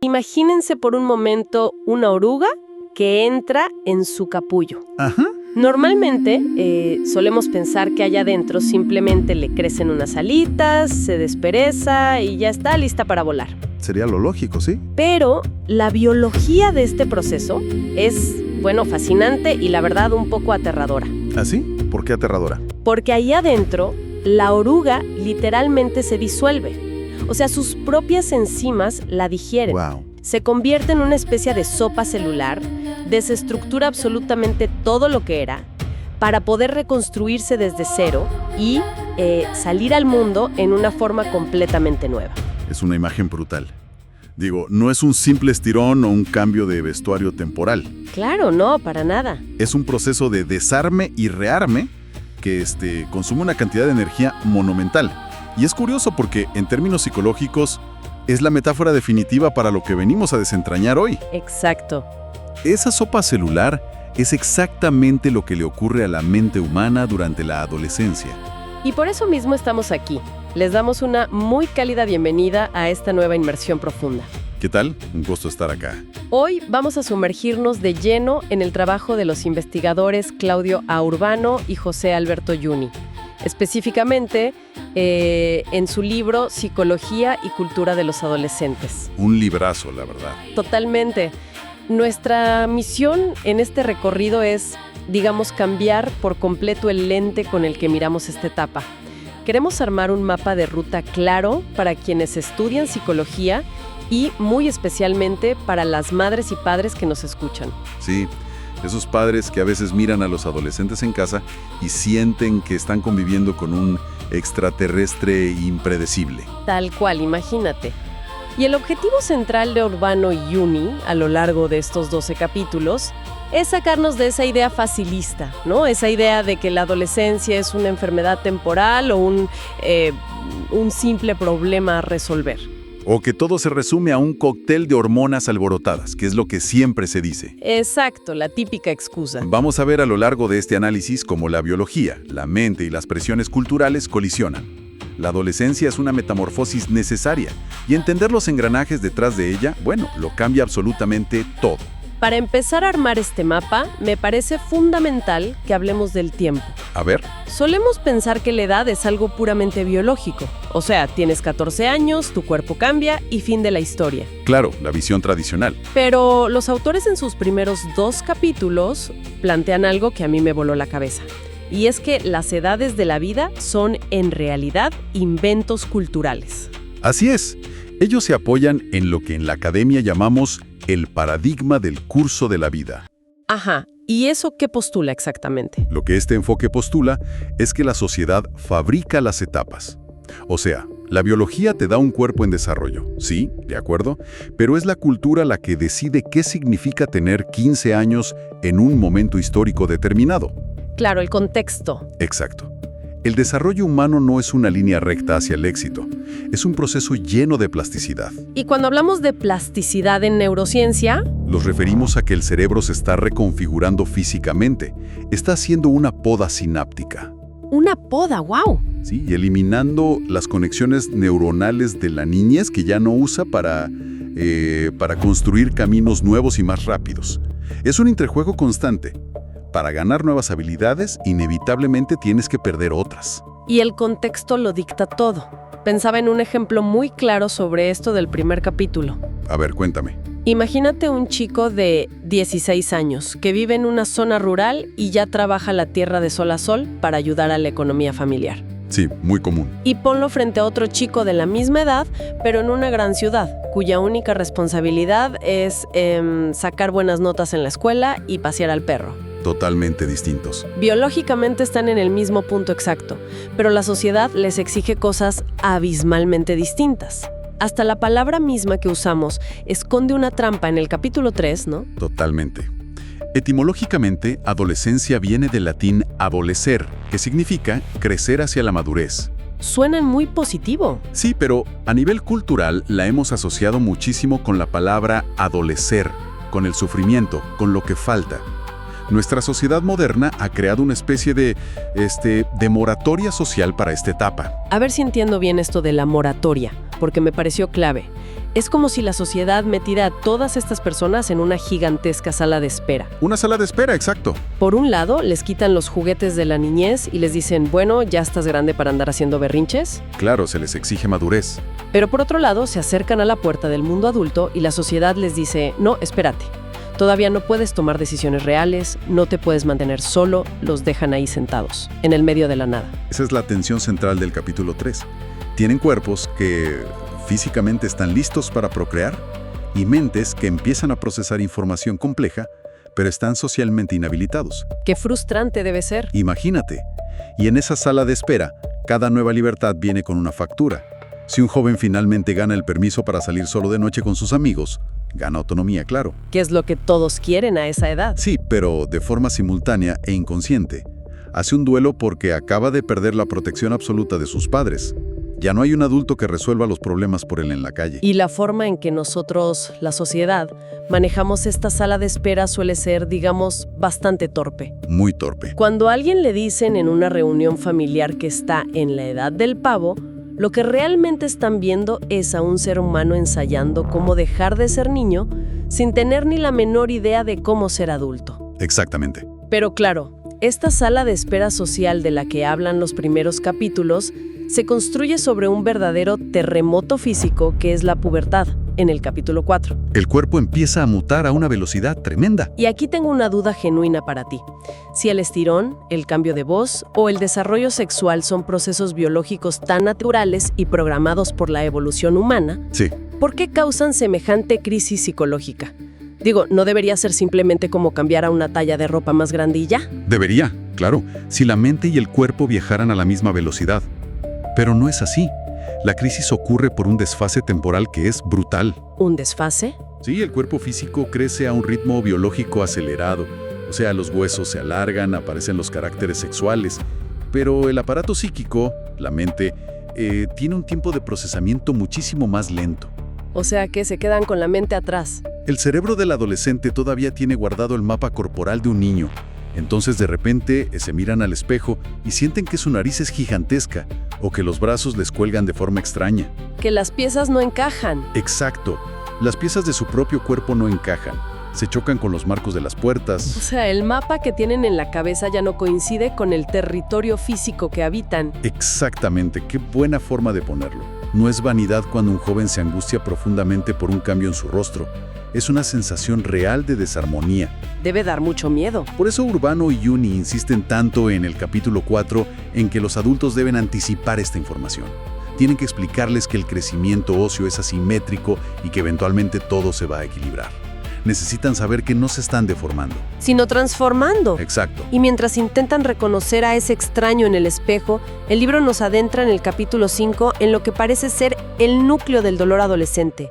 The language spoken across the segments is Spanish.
Imagínense por un momento una oruga que entra en su capullo. Ajá. Normalmente solemos pensar que allá adentro simplemente le crecen unas alitas, se despereza y ya está lista para volar. Sería lo lógico, ¿sí? Pero la biología de este proceso es, fascinante y la verdad un poco aterradora. ¿Ah, sí? ¿Por qué aterradora? Porque ahí adentro, la oruga literalmente se disuelve. O sea, sus propias enzimas la digieren. Wow. Se convierte en una especie de sopa celular, desestructura absolutamente todo lo que era, para poder reconstruirse desde cero y salir al mundo en una forma completamente nueva. Es una imagen brutal. Digo, no es un simple estirón o un cambio de vestuario temporal. Claro, no, para nada. Es un proceso de desarme y rearme que consume una cantidad de energía monumental. Y es curioso porque, en términos psicológicos, es la metáfora definitiva para lo que venimos a desentrañar hoy. Exacto. Esa sopa celular es exactamente lo que le ocurre a la mente humana durante la adolescencia. Y por eso mismo estamos aquí. Les damos una muy cálida bienvenida a esta nueva inmersión profunda. ¿Qué tal? Un gusto estar acá. Hoy vamos a sumergirnos de lleno en el trabajo de los investigadores Claudio A. Urbano y José Alberto Yuni. Específicamente en su libro Psicología y Cultura de los Adolescentes. Un librazo, la verdad. Totalmente. Nuestra misión en este recorrido es, cambiar por completo el lente con el que miramos esta etapa. Queremos armar un mapa de ruta claro para quienes estudian psicología y muy especialmente para las madres y padres que nos escuchan. Sí, esos padres que a veces miran a los adolescentes en casa y sienten que están conviviendo con un extraterrestre impredecible. Tal cual, imagínate. Y el objetivo central de Urbano y Yuni, a lo largo de estos 12 capítulos, es sacarnos de esa idea facilista, ¿no? Esa idea de que la adolescencia es una enfermedad temporal o un simple problema a resolver. O que todo se resume a un cóctel de hormonas alborotadas, que es lo que siempre se dice. Exacto, la típica excusa. Vamos a ver a lo largo de este análisis cómo la biología, la mente y las presiones culturales colisionan. La adolescencia es una metamorfosis necesaria y entender los engranajes detrás de ella, lo cambia absolutamente todo. Para empezar a armar este mapa, me parece fundamental que hablemos del tiempo. A ver. Solemos pensar que la edad es algo puramente biológico. O sea, tienes 14 años, tu cuerpo cambia y fin de la historia. Claro, la visión tradicional. Pero los autores en sus primeros 2 capítulos plantean algo que a mí me voló la cabeza. Y es que las edades de la vida son, en realidad, inventos culturales. Así es. Ellos se apoyan en lo que en la academia llamamos el paradigma del curso de la vida. Ajá. ¿Y eso qué postula exactamente? Lo que este enfoque postula es que la sociedad fabrica las etapas. O sea, la biología te da un cuerpo en desarrollo, sí, de acuerdo, pero es la cultura la que decide qué significa tener 15 años en un momento histórico determinado. Claro, el contexto. Exacto. El desarrollo humano no es una línea recta hacia el éxito, es un proceso lleno de plasticidad. Y cuando hablamos de plasticidad en neurociencia, nos referimos a que el cerebro se está reconfigurando físicamente, está haciendo una poda sináptica. ¡Una poda! ¡Wow! Sí, y eliminando las conexiones neuronales de la niñez que ya no usa para construir caminos nuevos y más rápidos. Es un interjuego constante. Para ganar nuevas habilidades, inevitablemente tienes que perder otras. Y el contexto lo dicta todo. Pensaba en un ejemplo muy claro sobre esto del primer capítulo. A ver, cuéntame. Imagínate un chico de 16 años que vive en una zona rural y ya trabaja la tierra de sol a sol para ayudar a la economía familiar. Sí, muy común. Y ponlo frente a otro chico de la misma edad, pero en una gran ciudad, cuya única responsabilidad es sacar buenas notas en la escuela y pasear al perro. Totalmente distintos. Biológicamente están en el mismo punto exacto, pero la sociedad les exige cosas abismalmente distintas. Hasta la palabra misma que usamos esconde una trampa en el capítulo 3, ¿no? Totalmente. Etimológicamente, adolescencia viene del latín adolecer, que significa crecer hacia la madurez. Suena muy positivo. Sí, pero a nivel cultural la hemos asociado muchísimo con la palabra adolecer, con el sufrimiento, con lo que falta. Nuestra sociedad moderna ha creado una especie de moratoria social para esta etapa. A ver si entiendo bien esto de la moratoria, porque me pareció clave. Es como si la sociedad metiera a todas estas personas en una gigantesca sala de espera. Una sala de espera, exacto. Por un lado, les quitan los juguetes de la niñez y les dicen, bueno, ya estás grande para andar haciendo berrinches. Claro, se les exige madurez. Pero por otro lado, se acercan a la puerta del mundo adulto y la sociedad les dice, no, espérate. Todavía no puedes tomar decisiones reales, no te puedes mantener solo, los dejan ahí sentados, en el medio de la nada. Esa es la tensión central del capítulo 3. Tienen cuerpos que físicamente están listos para procrear y mentes que empiezan a procesar información compleja, pero están socialmente inhabilitados. Qué frustrante debe ser. Imagínate. Y en esa sala de espera, cada nueva libertad viene con una factura. Si un joven finalmente gana el permiso para salir solo de noche con sus amigos, gana autonomía, claro. ¿Qué es lo que todos quieren a esa edad? Sí, pero de forma simultánea e inconsciente. Hace un duelo porque acaba de perder la protección absoluta de sus padres. Ya no hay un adulto que resuelva los problemas por él en la calle. Y la forma en que nosotros, la sociedad, manejamos esta sala de espera suele ser, digamos, bastante torpe. Muy torpe. Cuando a alguien le dicen en una reunión familiar que está en la edad del pavo, lo que realmente están viendo es a un ser humano ensayando cómo dejar de ser niño sin tener ni la menor idea de cómo ser adulto. Exactamente. Pero claro, esta sala de espera social de la que hablan los primeros capítulos se construye sobre un verdadero terremoto físico que es la pubertad, en el capítulo 4. El cuerpo empieza a mutar a una velocidad tremenda. Y aquí tengo una duda genuina para ti. Si el estirón, el cambio de voz o el desarrollo sexual son procesos biológicos tan naturales y programados por la evolución humana, Sí. ¿por qué causan semejante crisis psicológica? Digo, ¿no debería ser simplemente como cambiar a una talla de ropa más grande y ya? Debería, claro, si la mente y el cuerpo viajaran a la misma velocidad. Pero no es así. La crisis ocurre por un desfase temporal que es brutal. ¿Un desfase? Sí, el cuerpo físico crece a un ritmo biológico acelerado. O sea, los huesos se alargan, aparecen los caracteres sexuales. Pero el aparato psíquico, la mente, tiene un tiempo de procesamiento muchísimo más lento. O sea que se quedan con la mente atrás. El cerebro del adolescente todavía tiene guardado el mapa corporal de un niño. Entonces de repente se miran al espejo y sienten que su nariz es gigantesca o que los brazos les cuelgan de forma extraña. Que las piezas no encajan. Exacto. Las piezas de su propio cuerpo no encajan. Se chocan con los marcos de las O puertas. sea, el mapa que tienen en la cabeza ya no coincide con el territorio físico que habitan. Exactamente. Qué buena forma de ponerlo. No es vanidad cuando un joven se angustia profundamente por un cambio en su rostro. Es una sensación real de desarmonía. Debe dar mucho miedo. Por eso Urbano y Juni insisten tanto en el capítulo 4 en que los adultos deben anticipar esta información. Tienen que explicarles que el crecimiento óseo es asimétrico y que eventualmente todo se va a equilibrar. Necesitan saber que no se están deformando. Sino transformando. Exacto. Y mientras intentan reconocer a ese extraño en el espejo, el libro nos adentra en el capítulo 5 en lo que parece ser el núcleo del dolor adolescente.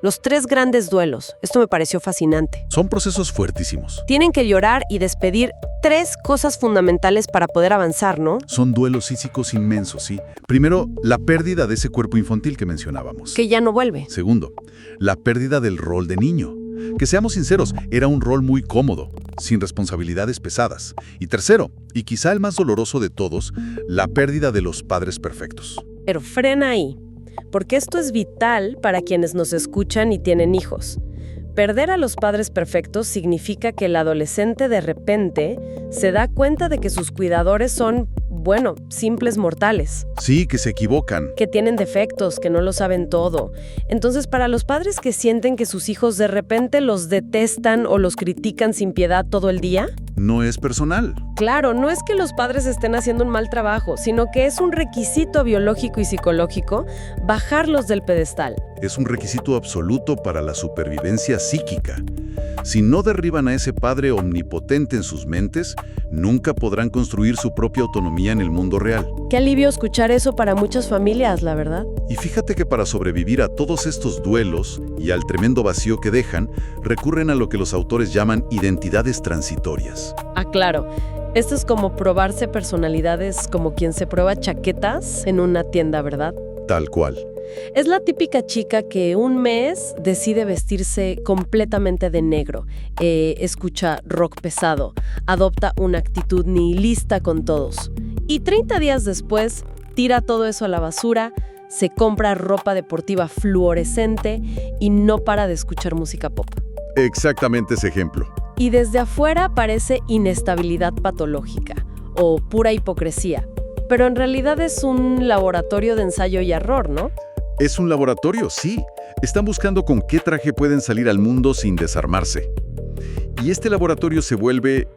Los 3 grandes duelos. Esto me pareció fascinante. Son procesos fuertísimos. Tienen que llorar y despedir 3 cosas fundamentales para poder avanzar, ¿no? Son duelos físicos inmensos, ¿sí? Primero, la pérdida de ese cuerpo infantil que mencionábamos. Que ya no vuelve. Segundo, la pérdida del rol de niño. Que seamos sinceros, era un rol muy cómodo, sin responsabilidades pesadas. Y tercero, y quizá el más doloroso de todos, la pérdida de los padres perfectos. Pero frena ahí, porque esto es vital para quienes nos escuchan y tienen hijos. Perder a los padres perfectos significa que el adolescente de repente se da cuenta de que sus cuidadores son, bueno, simples mortales. Sí, que se equivocan. Que tienen defectos, que no lo saben todo. Entonces, para los padres que sienten que sus hijos de repente los detestan o los critican sin piedad todo el día, No es personal. claro, no es que los padres estén haciendo un mal trabajo, sino que es un requisito biológico y psicológico bajarlos del pedestal. Es un requisito absoluto para la supervivencia psíquica. Si no derriban a ese padre omnipotente en sus mentes, nunca podrán construir su propia autonomía en el mundo real. Qué alivio escuchar eso para muchas familias, la verdad. Y fíjate que para sobrevivir a todos estos duelos y al tremendo vacío que dejan, recurren a lo que los autores llaman identidades transitorias. Ah, claro. Esto es como probarse personalidades como quien se prueba chaquetas en una tienda, ¿verdad? Tal cual. Es la típica chica que un mes decide vestirse completamente de negro, escucha rock pesado, adopta una actitud nihilista con todos. Y 30 días después, tira todo eso a la basura, se compra ropa deportiva fluorescente y no para de escuchar música pop. Exactamente ese ejemplo. Y desde afuera parece inestabilidad patológica o pura hipocresía, pero en realidad es un laboratorio de ensayo y error, ¿no? Es un laboratorio, sí. Están buscando con qué traje pueden salir al mundo sin desarmarse. Y este laboratorio se vuelve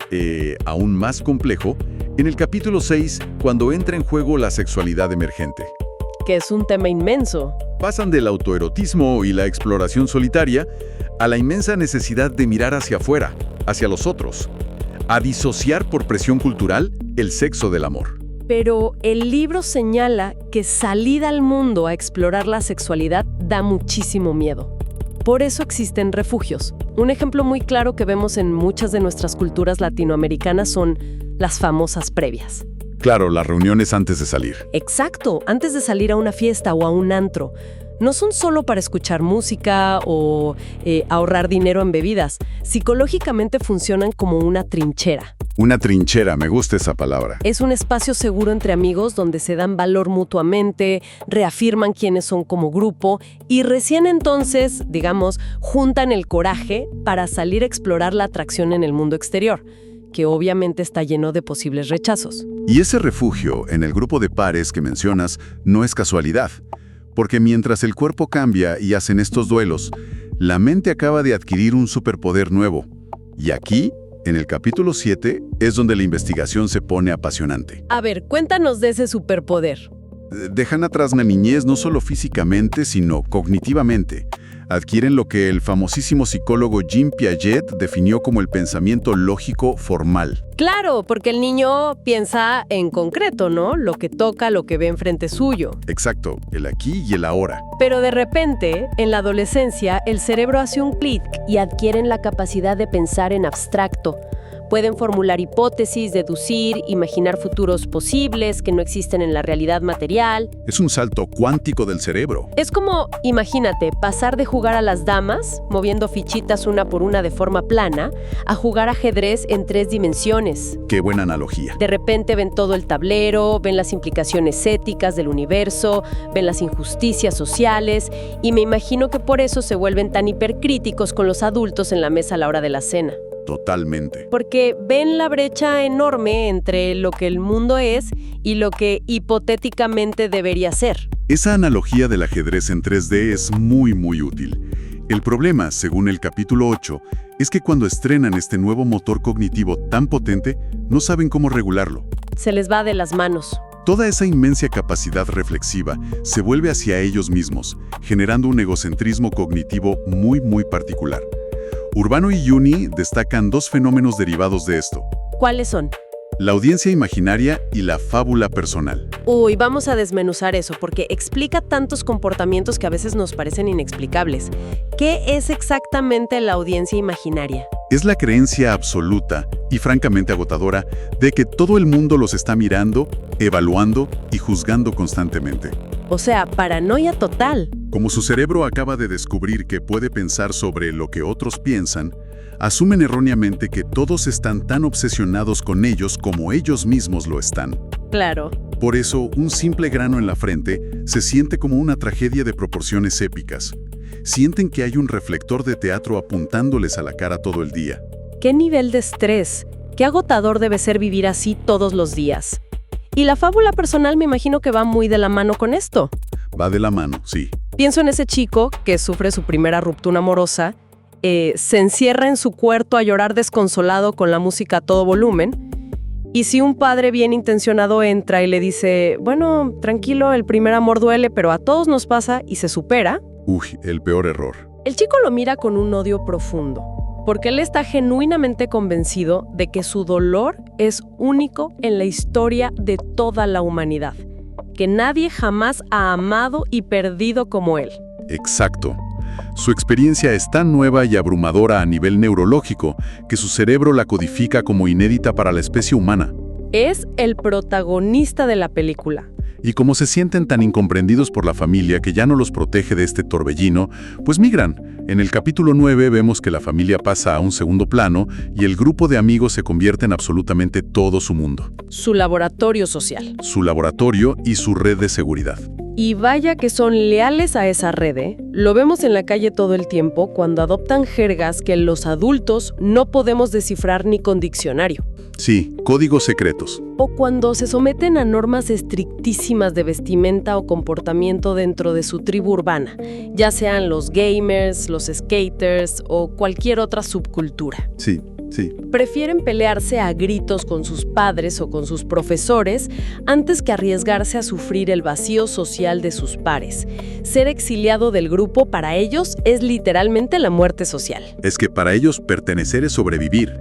aún más complejo en el capítulo 6, cuando entra en juego la sexualidad emergente. Que es un tema inmenso. Pasan del autoerotismo y la exploración solitaria a la inmensa necesidad de mirar hacia afuera, hacia los otros, a disociar por presión cultural el sexo del amor. Pero el libro señala que salir al mundo a explorar la sexualidad da muchísimo miedo. Por eso existen refugios. Un ejemplo muy claro que vemos en muchas de nuestras culturas latinoamericanas son las famosas previas. Claro, las reuniones antes de salir. Exacto, antes de salir a una fiesta o a un antro. No son solo para escuchar música o ahorrar dinero en bebidas. Psicológicamente funcionan como una trinchera. Una trinchera, me gusta esa palabra. Es un espacio seguro entre amigos donde se dan valor mutuamente, reafirman quiénes son como grupo y recién entonces, digamos, juntan el coraje para salir a explorar la atracción en el mundo exterior, que obviamente está lleno de posibles rechazos. Y ese refugio en el grupo de pares que mencionas no es casualidad, porque mientras el cuerpo cambia y hacen estos duelos, la mente acaba de adquirir un superpoder nuevo. Y aquí, en el capítulo 7, es donde la investigación se pone apasionante. A ver, cuéntanos de ese superpoder. Dejan atrás la niñez no solo físicamente, sino cognitivamente. Adquieren lo que el famosísimo psicólogo Jean Piaget definió como el pensamiento lógico formal. Claro, porque el niño piensa en concreto, ¿no? Lo que toca, lo que ve enfrente suyo. Exacto, el aquí y el ahora. Pero de repente, en la adolescencia, el cerebro hace un clic y adquieren la capacidad de pensar en abstracto. Pueden formular hipótesis, deducir, imaginar futuros posibles que no existen en la realidad material. Es un salto cuántico del cerebro. Es como, imagínate, pasar de jugar a las damas, moviendo fichitas una por una de forma plana, a jugar ajedrez en 3 dimensiones. Qué buena analogía. De repente ven todo el tablero, ven las implicaciones éticas del universo, ven las injusticias sociales, y me imagino que por eso se vuelven tan hipercríticos con los adultos en la mesa a la hora de la cena. Totalmente. Porque ven la brecha enorme entre lo que el mundo es y lo que hipotéticamente debería ser. Esa analogía del ajedrez en 3D es muy útil. El problema, según el capítulo 8, es que cuando estrenan este nuevo motor cognitivo tan potente, no saben cómo regularlo. Se les va de las manos. Toda esa inmensa capacidad reflexiva se vuelve hacia ellos mismos, generando un egocentrismo cognitivo muy particular. Urbano y Juni destacan 2 fenómenos derivados de esto. ¿Cuáles son? La audiencia imaginaria y la fábula personal. Uy, vamos a desmenuzar eso, porque explica tantos comportamientos que a veces nos parecen inexplicables. ¿Qué es exactamente la audiencia imaginaria? Es la creencia absoluta y francamente agotadora de que todo el mundo los está mirando, evaluando y juzgando constantemente. O sea, paranoia total. Como su cerebro acaba de descubrir que puede pensar sobre lo que otros piensan, asumen erróneamente que todos están tan obsesionados con ellos como ellos mismos lo están. Claro. Por eso, un simple grano en la frente se siente como una tragedia de proporciones épicas. Sienten que hay un reflector de teatro apuntándoles a la cara todo el día. ¿Qué nivel de estrés? ¿Qué agotador debe ser vivir así todos los días? Y la fábula personal me imagino que va muy de la mano con esto. Va de la mano, sí. Pienso en ese chico que sufre su primera ruptura amorosa, se encierra en su cuarto a llorar desconsolado con la música a todo volumen, y si un padre bien intencionado entra y le dice, bueno, tranquilo, el primer amor duele, pero a todos nos pasa y se supera. Uy, el peor error. El chico lo mira con un odio profundo, porque él está genuinamente convencido de que su dolor es único en la historia de toda la humanidad, que nadie jamás ha amado y perdido como él. Exacto. Su experiencia es tan nueva y abrumadora a nivel neurológico que su cerebro la codifica como inédita para la especie humana. Es el protagonista de la película. Y como se sienten tan incomprendidos por la familia que ya no los protege de este torbellino, pues migran. En el capítulo 9 vemos que la familia pasa a un segundo plano y el grupo de amigos se convierte en absolutamente todo su mundo. Su laboratorio social. Su laboratorio y su red de seguridad. Y vaya que son leales a esa red, ¿eh? Lo vemos en la calle todo el tiempo cuando adoptan jergas que los adultos no podemos descifrar ni con diccionario. Sí, códigos secretos. O cuando se someten a normas estrictísimas de vestimenta o comportamiento dentro de su tribu urbana, ya sean los gamers, los skaters o cualquier otra subcultura. Sí. Prefieren pelearse a gritos con sus padres o con sus profesores antes que arriesgarse a sufrir el vacío social de sus pares. Ser exiliado del grupo para ellos es literalmente la muerte social. Es que para ellos pertenecer es sobrevivir.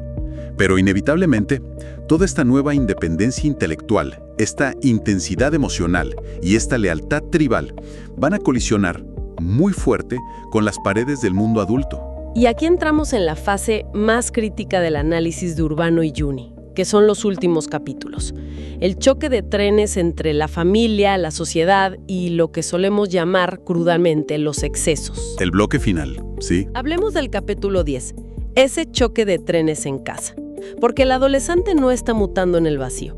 Pero inevitablemente, toda esta nueva independencia intelectual, esta intensidad emocional y esta lealtad tribal van a colisionar muy fuerte con las paredes del mundo adulto. Y aquí entramos en la fase más crítica del análisis de Urbano y Juni, que son los últimos capítulos. El choque de trenes entre la familia, la sociedad y lo que solemos llamar crudamente los excesos. El bloque final, ¿sí? Hablemos del capítulo 10, ese choque de trenes en casa. Porque el adolescente no está mutando en el vacío.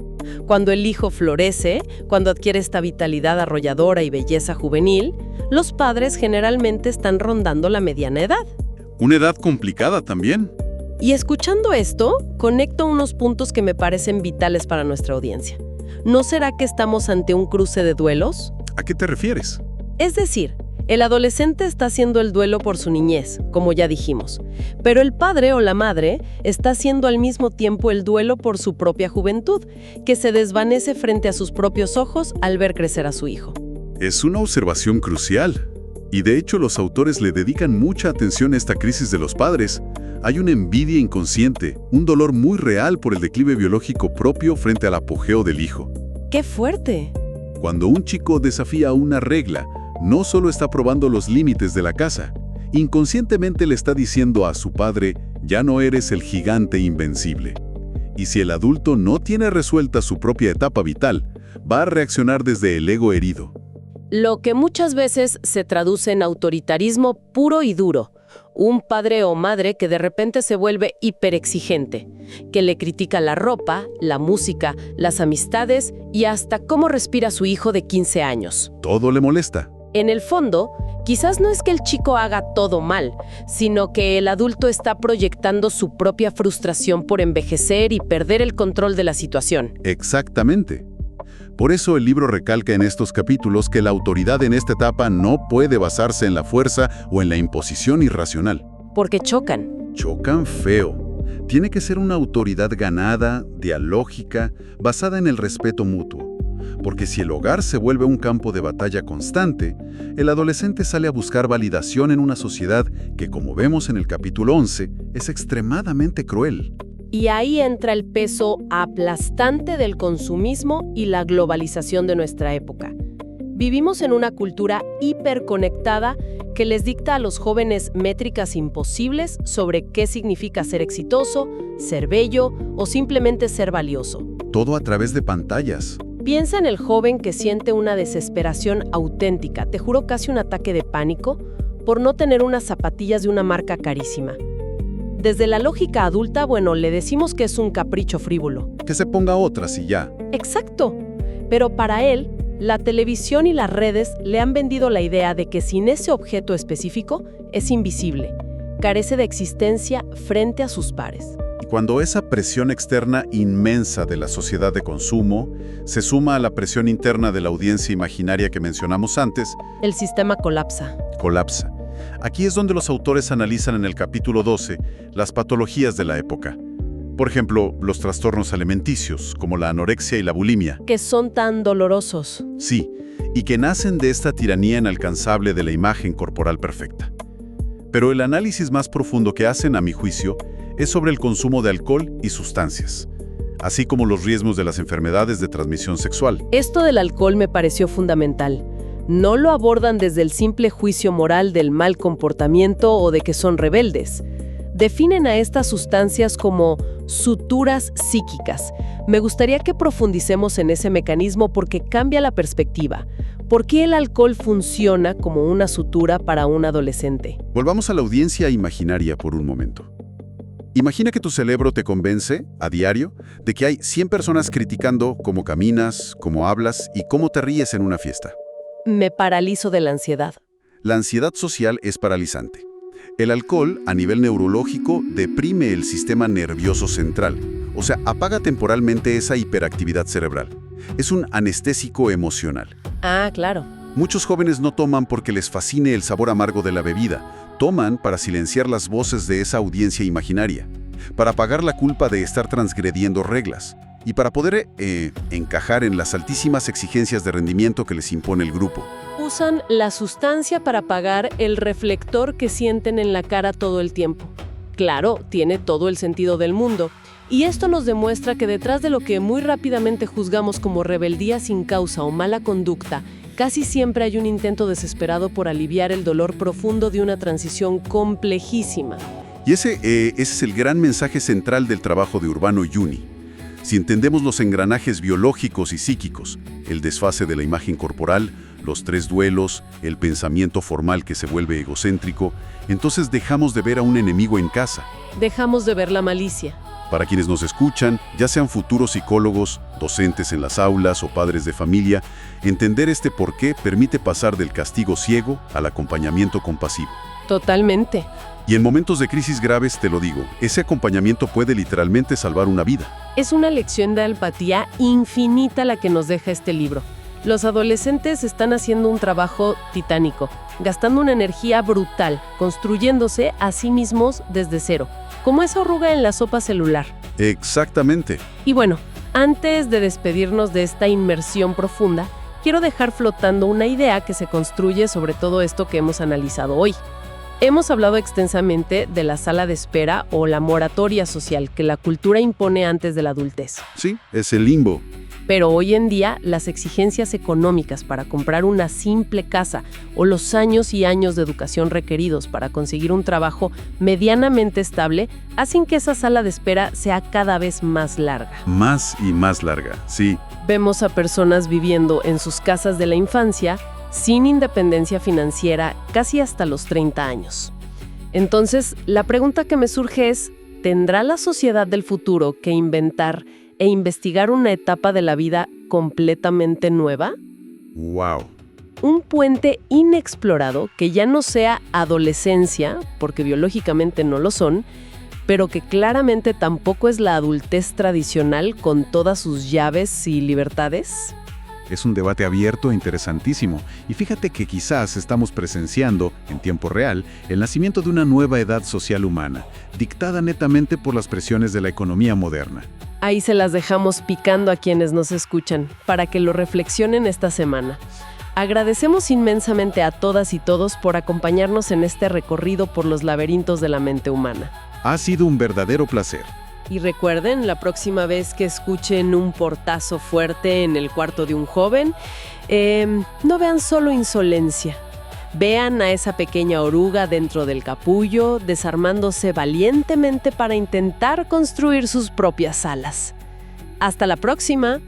Cuando el hijo florece, cuando adquiere esta vitalidad arrolladora y belleza juvenil, los padres generalmente están rondando la mediana edad. Una edad complicada también. Y escuchando esto, conecto unos puntos que me parecen vitales para nuestra audiencia. ¿No será que estamos ante un cruce de duelos? ¿A qué te refieres? Es decir, el adolescente está haciendo el duelo por su niñez, como ya dijimos, pero el padre o la madre está haciendo al mismo tiempo el duelo por su propia juventud, que se desvanece frente a sus propios ojos al ver crecer a su hijo. Es una observación crucial. Y de hecho los autores le dedican mucha atención a esta crisis de los padres. Hay una envidia inconsciente, un dolor muy real por el declive biológico propio frente al apogeo del hijo. ¡Qué fuerte! Cuando un chico desafía una regla, no solo está probando los límites de la casa, inconscientemente le está diciendo a su padre, ya no eres el gigante invencible. Y si el adulto no tiene resuelta su propia etapa vital, va a reaccionar desde el ego herido. Lo que muchas veces se traduce en autoritarismo puro y duro. Un padre o madre que de repente se vuelve hiperexigente, que le critica la ropa, la música, las amistades y hasta cómo respira su hijo de 15 años. Todo le molesta. En el fondo, quizás no es que el chico haga todo mal, sino que el adulto está proyectando su propia frustración por envejecer y perder el control de la situación. Exactamente. Por eso el libro recalca en estos capítulos que la autoridad en esta etapa no puede basarse en la fuerza o en la imposición irracional. Porque chocan. Chocan feo. Tiene que ser una autoridad ganada, dialógica, basada en el respeto mutuo. Porque si el hogar se vuelve un campo de batalla constante, el adolescente sale a buscar validación en una sociedad que, como vemos en el capítulo 11, es extremadamente cruel. Y ahí entra el peso aplastante del consumismo y la globalización de nuestra época. Vivimos en una cultura hiperconectada que les dicta a los jóvenes métricas imposibles sobre qué significa ser exitoso, ser bello o simplemente ser valioso. Todo a través de pantallas. Piensa en el joven que siente una desesperación auténtica, te juro casi un ataque de pánico, por no tener unas zapatillas de una marca carísima. Desde la lógica adulta, le decimos que es un capricho frívolo. Que se ponga otras y ya. Exacto. Pero para él, la televisión y las redes le han vendido la idea de que sin ese objeto específico es invisible, carece de existencia frente a sus pares. Y cuando esa presión externa inmensa de la sociedad de consumo se suma a la presión interna de la audiencia imaginaria que mencionamos antes, el sistema colapsa. Aquí es donde los autores analizan en el capítulo 12 las patologías de la época. Por ejemplo, los trastornos alimenticios, como la anorexia y la bulimia. Que son tan dolorosos. Sí, y que nacen de esta tiranía inalcanzable de la imagen corporal perfecta. Pero el análisis más profundo que hacen, a mi juicio, es sobre el consumo de alcohol y sustancias, así como los riesgos de las enfermedades de transmisión sexual. Esto del alcohol me pareció fundamental. No lo abordan desde el simple juicio moral del mal comportamiento o de que son rebeldes. Definen a estas sustancias como suturas psíquicas. Me gustaría que profundicemos en ese mecanismo porque cambia la perspectiva. ¿Por qué el alcohol funciona como una sutura para un adolescente? Volvamos a la audiencia imaginaria por un momento. Imagina que tu cerebro te convence, a diario, de que hay 100 personas criticando cómo caminas, cómo hablas y cómo te ríes en una fiesta. Me paralizo de la ansiedad. La ansiedad social es paralizante. El alcohol, a nivel neurológico, deprime el sistema nervioso central, o sea, apaga temporalmente esa hiperactividad cerebral. Es un anestésico emocional. Ah, claro. Muchos jóvenes no toman porque les fascine el sabor amargo de la bebida. Toman para silenciar las voces de esa audiencia imaginaria, para pagar la culpa de estar transgrediendo reglas y para poder encajar en las altísimas exigencias de rendimiento que les impone el grupo. Usan la sustancia para apagar el reflector que sienten en la cara todo el tiempo. Claro, tiene todo el sentido del mundo. Y esto nos demuestra que detrás de lo que muy rápidamente juzgamos como rebeldía sin causa o mala conducta, casi siempre hay un intento desesperado por aliviar el dolor profundo de una transición complejísima. Y ese es el gran mensaje central del trabajo de Urbano Yuni. Si entendemos los engranajes biológicos y psíquicos, el desfase de la imagen corporal, los 3 duelos, el pensamiento formal que se vuelve egocéntrico, entonces dejamos de ver a un enemigo en casa. Dejamos de ver la malicia. Para quienes nos escuchan, ya sean futuros psicólogos, docentes en las aulas o padres de familia, entender este porqué permite pasar del castigo ciego al acompañamiento compasivo. Totalmente. Y en momentos de crisis graves, te lo digo, ese acompañamiento puede literalmente salvar una vida. Es una lección de empatía infinita la que nos deja este libro. Los adolescentes están haciendo un trabajo titánico, gastando una energía brutal, construyéndose a sí mismos desde cero, como esa arruga en la sopa celular. Exactamente. Y bueno, antes de despedirnos de esta inmersión profunda, quiero dejar flotando una idea que se construye sobre todo esto que hemos analizado hoy. Hemos hablado extensamente de la sala de espera o la moratoria social que la cultura impone antes de la adultez. Sí, es el limbo. Pero hoy en día, las exigencias económicas para comprar una simple casa o los años y años de educación requeridos para conseguir un trabajo medianamente estable hacen que esa sala de espera sea cada vez más larga. Más y más larga, sí. Vemos a personas viviendo en sus casas de la infancia sin independencia financiera casi hasta los 30 años. Entonces, la pregunta que me surge es, ¿tendrá la sociedad del futuro que inventar e investigar una etapa de la vida completamente nueva? ¡Wow! Un puente inexplorado que ya no sea adolescencia, porque biológicamente no lo son, pero que claramente tampoco es la adultez tradicional con todas sus llaves y libertades. Es un debate abierto e interesantísimo, y fíjate que quizás estamos presenciando, en tiempo real, el nacimiento de una nueva edad social humana, dictada netamente por las presiones de la economía moderna. Ahí se las dejamos picando a quienes nos escuchan, para que lo reflexionen esta semana. Agradecemos inmensamente a todas y todos por acompañarnos en este recorrido por los laberintos de la mente humana. Ha sido un verdadero placer. Y recuerden, la próxima vez que escuchen un portazo fuerte en el cuarto de un joven, no vean solo insolencia. Vean a esa pequeña oruga dentro del capullo, desarmándose valientemente para intentar construir sus propias alas. ¡Hasta la próxima!